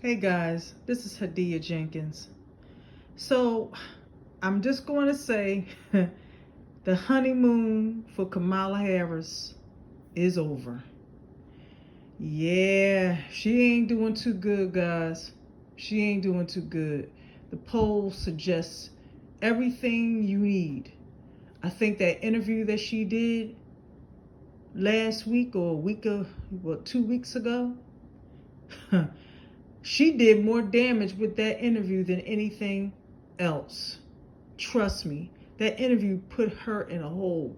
Hey guys, this is Hadia Jenkins. So, I'm just going to say the honeymoon for Kamala Harris is over. Yeah, she ain't doing too good, guys. She ain't doing too good. The poll suggests everything you need. I think that interview that she did last week or a week of, 2 weeks ago, she did more damage with that interview than anything else. Trust me, that interview put her in a hole.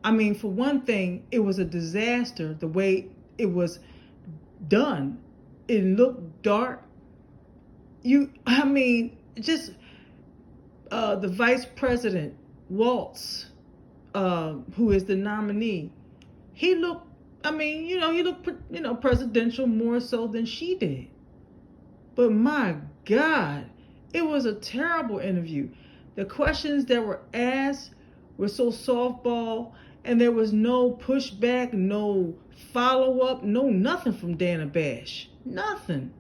I mean, for one thing, it was a disaster the way it was done. It looked dark. Just the vice president, Waltz, who is the nominee, he looked, he looked, presidential more so than she did. But my God, it was a terrible interview. The questions that were asked were so softball, and there was no pushback, no follow up, no nothing from Dana Bash. Nothing.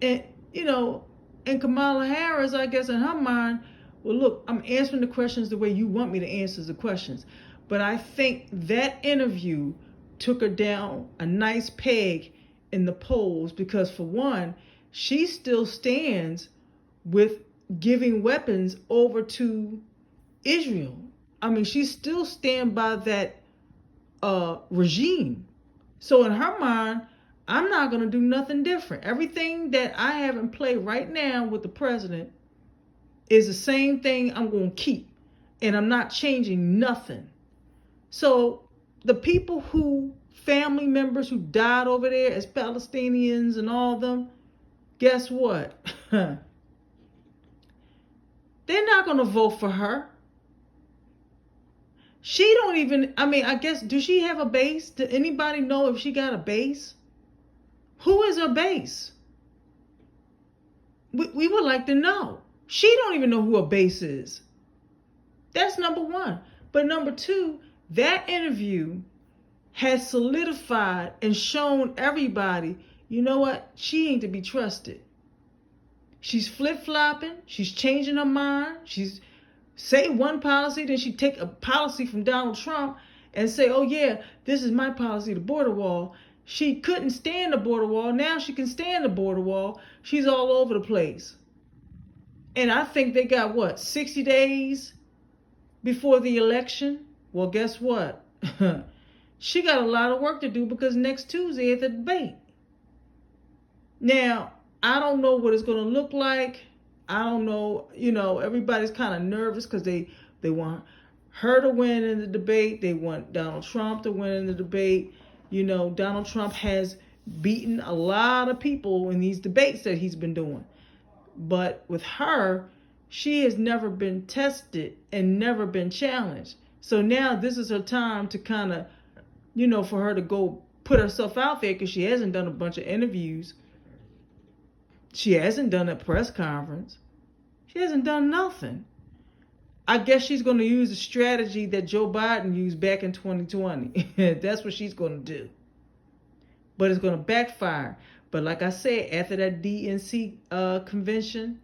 And, you know, and Kamala Harris, I guess in her mind, well, look, I'm answering the questions the way you want me to answer the questions. But I think that interview took her down a nice peg in the polls because, for one, she still stands with giving weapons over to Israel. I mean, she still stands by that regime. So in her mind, I'm not going to do nothing different. Everything that I have in play right now with the president is the same thing I'm going to keep. And I'm not changing nothing. So the people family members who died over there as Palestinians and all of them, guess what? They're not going to vote for her. She don't even, I guess, does she have a base? Does anybody know if she got a base? Who is her base? We would like to know. She don't even know who her base is. That's number one. But number two, that interview has solidified and shown everybody, you know what? She ain't to be trusted. She's flip-flopping. She's changing her mind. She's say one policy, then she take a policy from Donald Trump and say, oh yeah, this is my policy, the border wall. She couldn't stand the border wall. Now she can stand the border wall. She's all over the place. And I think they got, 60 days before the election? Well, guess what? She got a lot of work to do because next Tuesday at the debate. Now, I don't know what it's going to look like. I don't know. Everybody's kind of nervous because they want her to win in the debate. They want Donald Trump to win in the debate. Donald Trump has beaten a lot of people in these debates that he's been doing. But with her, she has never been tested and never been challenged. So now this is her time to kind of, for her to go put herself out there because she hasn't done a bunch of interviews. She hasn't done a press conference. She hasn't done nothing. I guess she's going to use the strategy that Joe Biden used back in 2020. That's what she's going to do. But it's going to backfire. But like I said, after that DNC convention,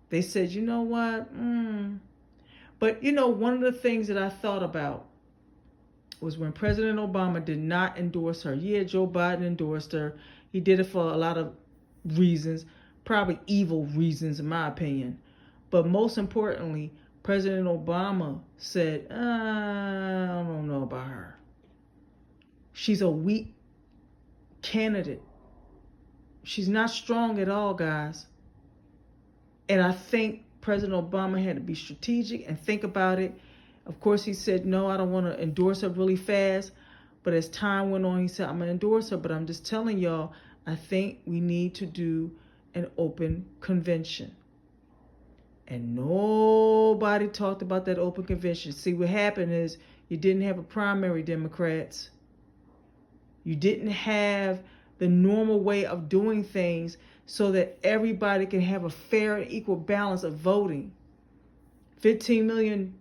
they said, you know what? But, one of the things that I thought about was when President Obama did not endorse her. Yeah, Joe Biden endorsed her. He did it for a lot of reasons, probably evil reasons in my opinion. But most importantly, President Obama said, I don't know about her. She's a weak candidate. She's not strong at all, guys. And I think President Obama had to be strategic and think about it. Of course, he said, no, I don't want to endorse her really fast. But as time went on, he said, I'm going to endorse her. But I'm just telling y'all, I think we need to do an open convention. And nobody talked about that open convention. See, what happened is you didn't have a primary, Democrats. You didn't have the normal way of doing things so that everybody can have a fair and equal balance of voting. 15 million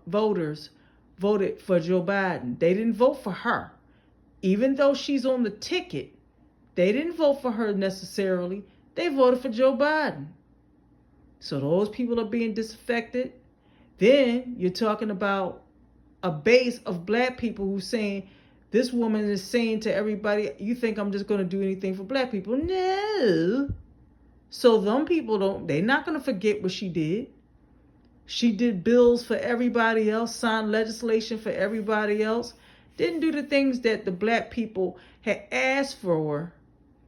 voters voted for Joe Biden. They didn't vote for her. Even though she's on the ticket, They didn't vote for her necessarily. They voted for Joe Biden. So those people are being disaffected. Then you're talking about a base of black people who's saying, this woman is saying to everybody, you think I'm just going to do anything for black people? No. So them people they're not going to forget what she did. She did bills for everybody else, signed legislation for everybody else, didn't do the things that the black people had asked for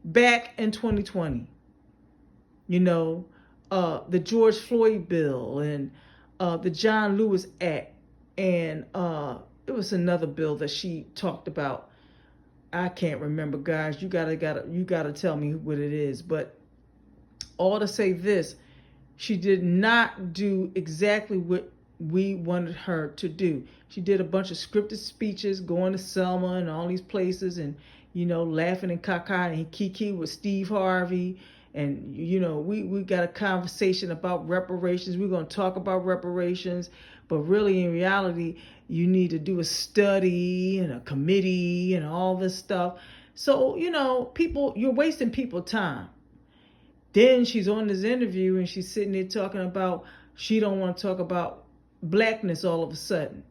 back in 2020. You know, the George Floyd bill and the John Lewis Act, and it was another bill that she talked about. I can't remember, guys. You gotta tell me what it is. But all to say this, she did not do exactly what we wanted her to do. She did a bunch of scripted speeches, going to Selma and all these places, and laughing and caca and kiki with Steve Harvey. And we got a conversation about reparations. We're going to talk about reparations, but really in reality, you need to do a study and a committee and all this stuff. So people, you're wasting people's time. Then she's on this interview and she's sitting there talking about she don't want to talk about blackness all of a sudden.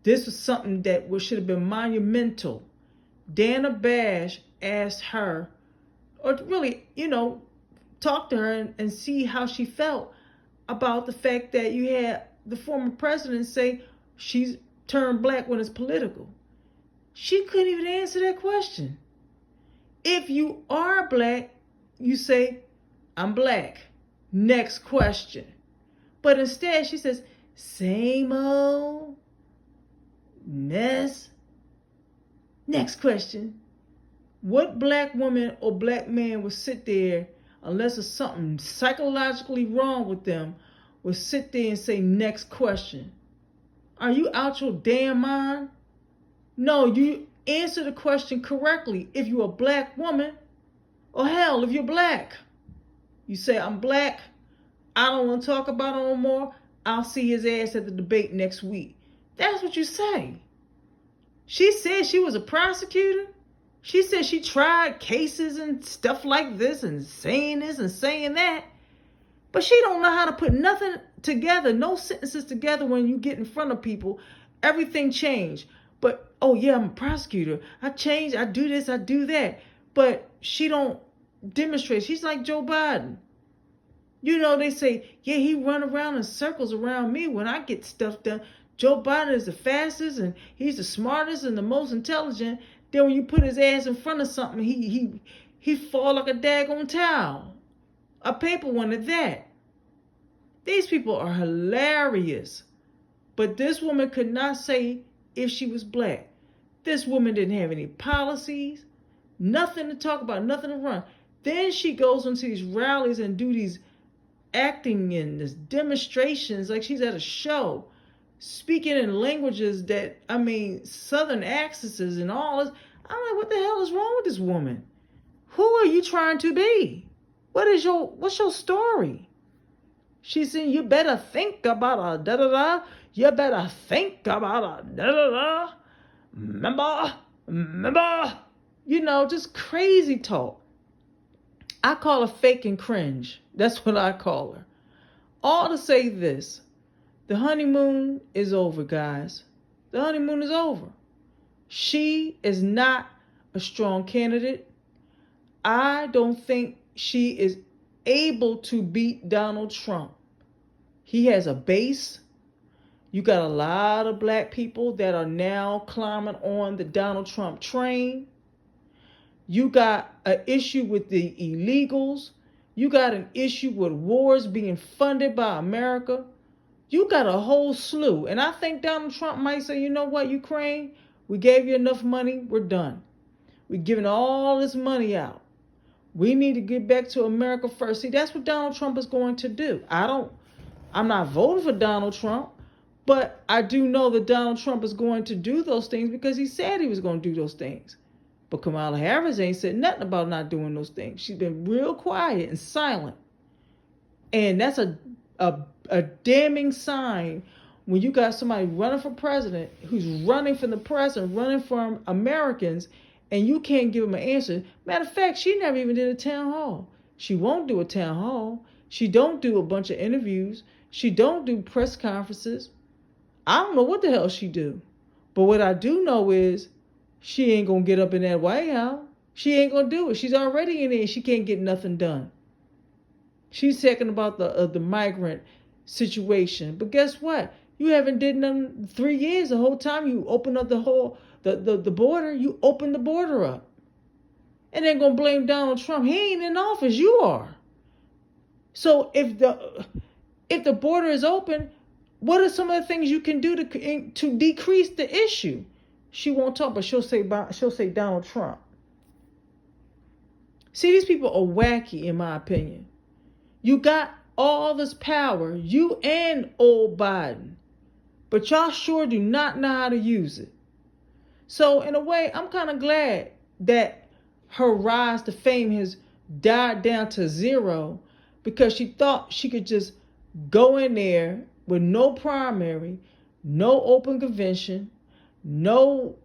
This was something that should have been monumental. Dana Bash asked her, or really, talk to her and see how she felt about the fact that you had the former president say she's turned black when it's political. She couldn't even answer that question. If you are black, you say, I'm black. Next question. But instead she says, same old mess. Next question. What black woman or black man would sit there, unless there's something psychologically wrong with them, would sit there and say, next question? Are you out your damn mind? No, you answer the question correctly if you're a black woman, or hell, if you're black. You say, I'm black, I don't want to talk about it no more, I'll see his ass at the debate next week. That's what you say. She said she was a prosecutor. She said she tried cases and stuff like this and saying this and saying that. But she don't know how to put nothing together, no sentences together when you get in front of people. Everything changed. But, oh yeah, I'm a prosecutor. I changed, I do this, I do that. But she don't demonstrate. She's like Joe Biden. They say, yeah, he run around in circles around me when I get stuff done. Joe Biden is the fastest and he's the smartest and the most intelligent. Then when you put his ass in front of something, he fall like a daggone towel. A paper one at that. These people are hilarious. But this woman could not say if she was black. This woman didn't have any policies, nothing to talk about, nothing to run. Then she goes into these rallies and do these acting and these demonstrations like she's at a show, speaking in languages that, Southern accents and all this. I'm like, what the hell is wrong with this woman? Who are you trying to be? What's your story? She said, you better think about a da-da-da. You better think about a da-da-da. Remember? Just crazy talk. I call her fake and cringe. That's what I call her. All to say this. The honeymoon is over, guys. The honeymoon is over. She is not a strong candidate. I don't think she is able to beat Donald Trump. He has a base. You got a lot of black people that are now climbing on the Donald Trump train. You got an issue with the illegals. You got an issue with wars being funded by America. You got a whole slew. And I think Donald Trump might say, you know what, Ukraine, we gave you enough money. We're done. We're giving all this money out. We need to get back to America first. See, that's what Donald Trump is going to do. I'm not voting for Donald Trump, but I do know that Donald Trump is going to do those things because he said he was going to do those things. But Kamala Harris ain't said nothing about not doing those things. She's been real quiet and silent. And that's a damning sign when you got somebody running for president who's running from the press and running from Americans, and you can't give them an answer. Matter of fact, she never even did a town hall. She won't do a town hall. She don't do a bunch of interviews. She don't do press conferences. I don't know what the hell she do. But what I do know is she ain't going to get up in that White House. She ain't going to do it. She's already in there and she can't get nothing done. She's talking about the migrant situation. But guess what? You haven't did nothing 3 years. The whole time you open up the border, you open the border up. And they're going to blame Donald Trump. He ain't in office. You are. So if the border is open, what are some of the things you can do to decrease the issue? She won't talk, but she'll say Donald Trump. See, these people are wacky, in my opinion. You got all this power, you and old Biden, but y'all sure do not know how to use it. So in a way, I'm kind of glad that her rise to fame has died down to zero, because she thought she could just go in there with no primary, no open convention, no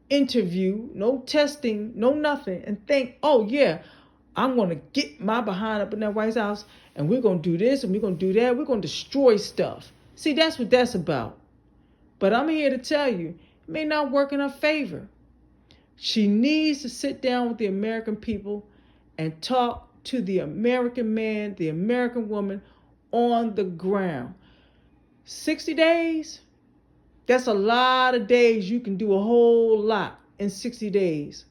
interview, no testing, no nothing, and think, oh yeah, I'm going to get my behind up in that White House and we're going to do this and we're going to do that. We're going to destroy stuff. See, that's what that's about. But I'm here to tell you, it may not work in her favor. She needs to sit down with the American people and talk to the American man, the American woman on the ground. 60 days, that's a lot of days. You can do a whole lot in 60 days.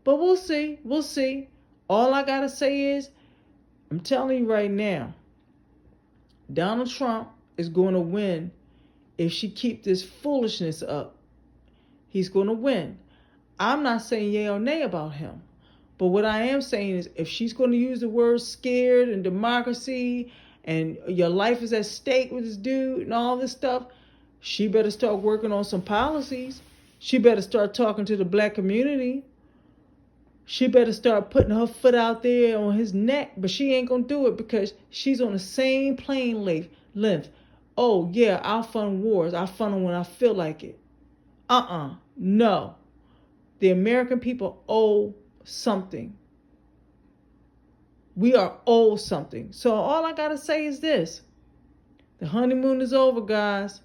But we'll see. We'll see. All I got to say is, I'm telling you right now, Donald Trump is going to win if she keeps this foolishness up. He's going to win. I'm not saying yay or nay about him. But what I am saying is, if she's going to use the word scared and democracy and your life is at stake with this dude and all this stuff, she better start working on some policies. She better start talking to the black community. She better start putting her foot out there on his neck. But she ain't going to do it because she's on the same plane length. Oh, yeah, I'll fund wars. I'll fund them when I feel like it. No. The American people owe something. We are owed something. So all I got to say is this. The honeymoon is over, guys.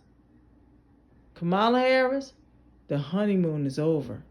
Kamala Harris, the honeymoon is over.